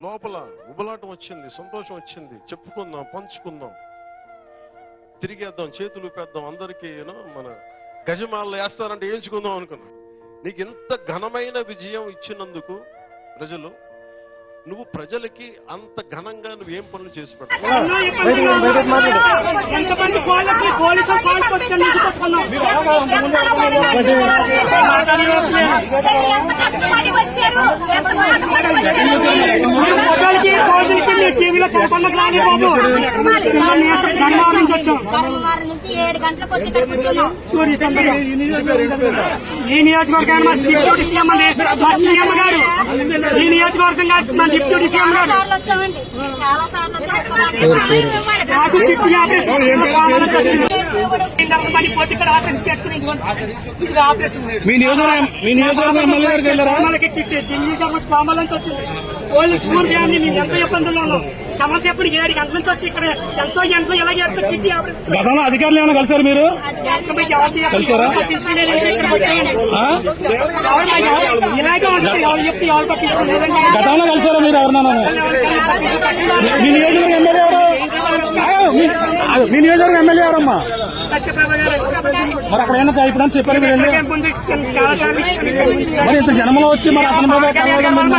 లోపల ఉబలాటం వచ్చింది, సంతోషం వచ్చింది. చెప్పుకుందాం, పంచుకుందాం, తిరిగేద్దాం, చేతులు పెద్దాం, అందరికీ మన గజమాలలో వేస్తారంటే వేయించుకుందాం అనుకున్నా. నీకు ఇంత ఘనమైన విజయం ఇచ్చినందుకు ప్రజలు, నువ్వు ప్రజలకి అంత ఘనంగా నువ్వేం పనులు చేసి పెడతావు? ఈ నియోజకవర్గాన్ని డిప్యూటీ సీఎం గారు, ఈ నియోజకవర్గం డిప్యూటీ సీఎం గారు మీ నియోజకవర్గం ఎమ్మెల్యే గారికి వెళ్ళారా? ఢిల్లీ గవర్నమెంట్ కోమల నుంచి వచ్చింది. వాళ్ళు చూడండి, మేము ఎంతో ఇబ్బందుల్లో ఉన్నాం. సమస్య ఎప్పుడు 7 గంటల నుంచి వచ్చి ఇక్కడ ఎంతో ఇలాగే గతంలో అధికారులు ఏమైనా కలిసారు మీరు? కలిసారా? ఇలాగే ఉంటుంది. ఎవరు చెప్తే ఎవరు పట్టించుకోలేదు. గతంలో కలిసారా మీరు ఎవరన్నా? మీ నియోజకవర్గం ఎమ్మెల్యే ఎవరు? మీ నియోజకవర్గం ఎమ్మెల్యే ఎవరమ్మా? మరి అక్కడ ఏమైనా ఇప్పుడు చెప్పారు మీరు? మరి ఇంత జనంలో వచ్చి మరి అతని మీద వచ్చామండి.